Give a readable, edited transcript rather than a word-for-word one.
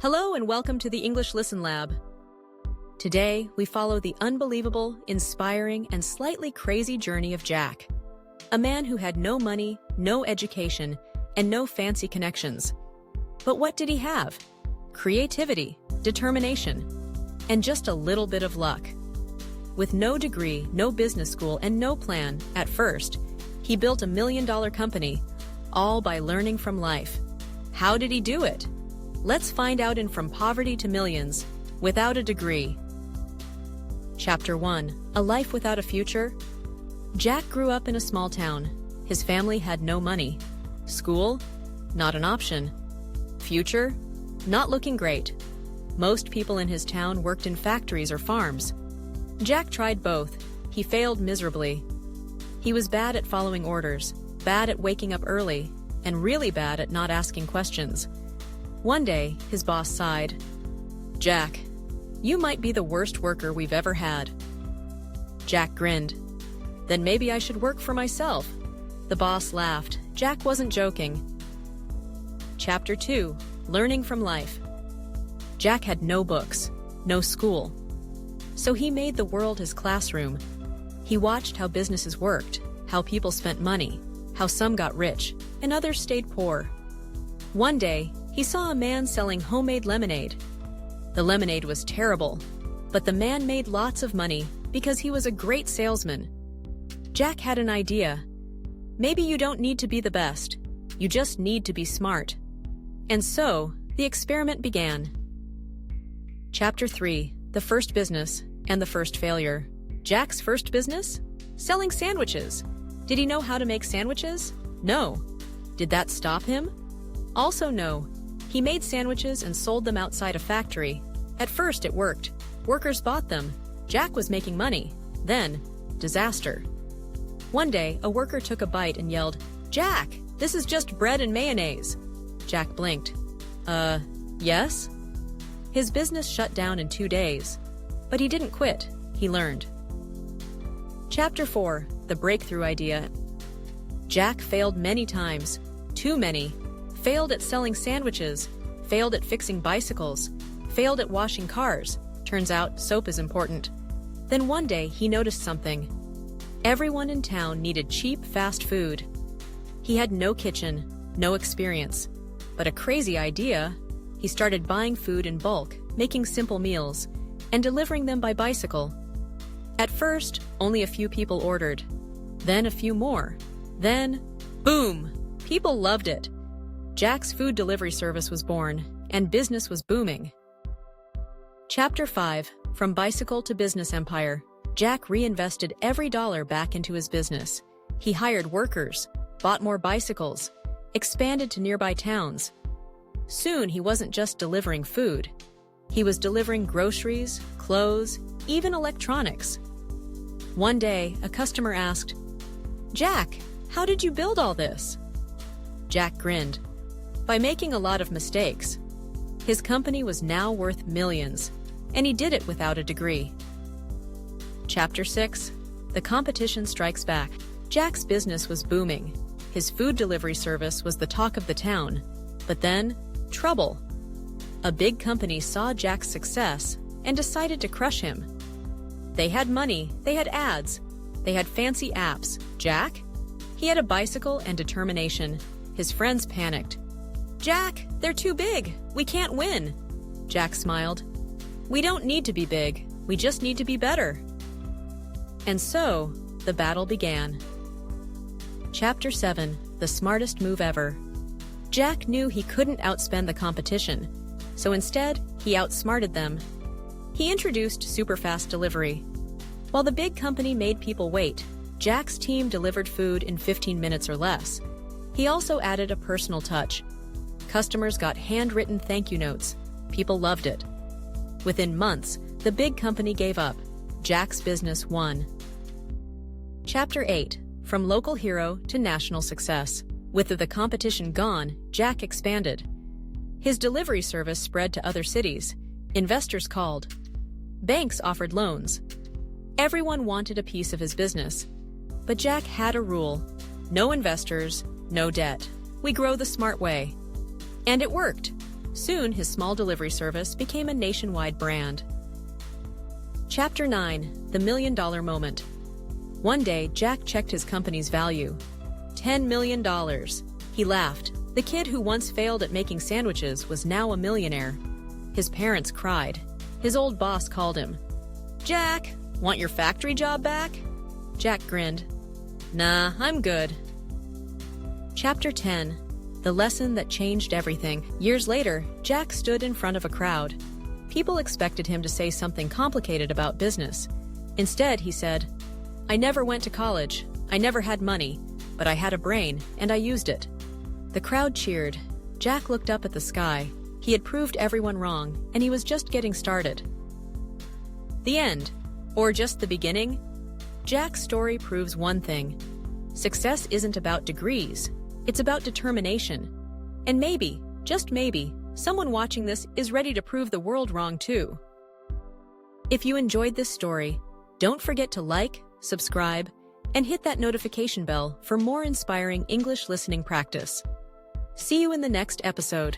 Hello and welcome to the English Listen Lab. Today, we follow the unbelievable, inspiring, and slightly crazy journey of Jack, a man who had no money, no education, and no fancy connections. But what did he have? Creativity, determination, and just a little bit of luck. With no degree, no business school, and no plan, at first, he built $1 million company, all by learning from life. How did he do it? Let's find out in From Poverty to Millions, without a degree. Chapter 1. A Life Without a Future. Jack grew up in a small town. His family had no money. School? Not an option. Future? Not looking great. Most people in his town worked in factories or farms. Jack tried both. He failed miserably. He was bad at following orders, bad at waking up early, and really bad at not asking questions. One day, his boss sighed. "Jack, you might be the worst worker we've ever had." Jack grinned. "Then maybe I should work for myself." The boss laughed. Jack wasn't joking. Chapter 2. Learning from Life. Jack had no books, no school. So he made the world his classroom. He watched how businesses worked, how people spent money, how some got rich, and others stayed poor. One day, he saw a man selling homemade lemonade. The lemonade was terrible, but the man made lots of money because he was a great salesman. Jack had an idea. Maybe you don't need to be the best. You just need to be smart. And so, the experiment began. Chapter 3. The First Business and the First Failure. Jack's first business? Selling sandwiches. Did he know how to make sandwiches? No. Did that stop him? Also no. He made sandwiches and sold them outside a factory. At first it worked. Workers bought them. Jack was making money. Then, disaster. One day, a worker took a bite and yelled, "Jack, this is just bread and mayonnaise." Jack blinked. Yes?" His business shut down in 2 days. But he didn't quit. He learned. Chapter 4. The Breakthrough Idea. Jack failed many times. Too many. Failed at selling sandwiches, failed at fixing bicycles, failed at washing cars. Turns out, soap is important. Then one day, he noticed something. Everyone in town needed cheap, fast food. He had no kitchen, no experience. But a crazy idea. He started buying food in bulk, making simple meals, and delivering them by bicycle. At first, only a few people ordered. Then a few more. Then, boom! People loved it. Jack's food delivery service was born, and business was booming. Chapter 5. From Bicycle to Business Empire. Jack reinvested every dollar back into his business. He hired workers, bought more bicycles, expanded to nearby towns. Soon he wasn't just delivering food. He was delivering groceries, clothes, even electronics. One day, a customer asked, "Jack, how did you build all this?" Jack grinned. By making a lot of mistakes. His company was now worth millions, and he did it without a degree. Chapter 6. The Competition Strikes Back. Jack's business was booming. His food delivery service was the talk of the town. But then, trouble. A big company saw Jack's success and decided to crush him. They had money, they had ads, they had fancy apps. Jack? He had a bicycle and determination. His friends panicked. "Jack, they're too big. We can't win." Jack smiled. "We don't need to be big. We just need to be better." And so, the battle began. Chapter 7. The Smartest Move Ever. Jack knew he couldn't outspend the competition, so instead, he outsmarted them. He introduced super-fast delivery. While the big company made people wait, Jack's team delivered food in 15 minutes or less. He also added a personal touch. Customers got handwritten thank you notes. People loved it. Within months, the big company gave up. Jack's business won. Chapter 8. From Local Hero to National Success. With the competition gone, Jack expanded. His delivery service spread to other cities. Investors called. Banks offered loans. Everyone wanted a piece of his business. But Jack had a rule. No investors, no debt. We grow the smart way. And it worked. Soon, his small delivery service became a nationwide brand. Chapter 9: The $1 Million Moment. One day, Jack checked his company's value. $10 million. He laughed. The kid who once failed at making sandwiches was now a millionaire. His parents cried. His old boss called him. "Jack, want your factory job back?" Jack grinned. "Nah, I'm good." Chapter 10: The Lesson That Changed Everything. Years later, Jack stood in front of a crowd. People expected him to say something complicated about business. Instead, he said, "I never went to college. I never had money, but I had a brain, and I used it." The crowd cheered. Jack looked up at the sky. He had proved everyone wrong, and he was just getting started. The end, or just the beginning? Jack's story proves one thing. Success isn't about degrees. It's about determination. And maybe, just maybe, someone watching this is ready to prove the world wrong too. If you enjoyed this story, don't forget to like, subscribe, and hit that notification bell for more inspiring English listening practice. See you in the next episode.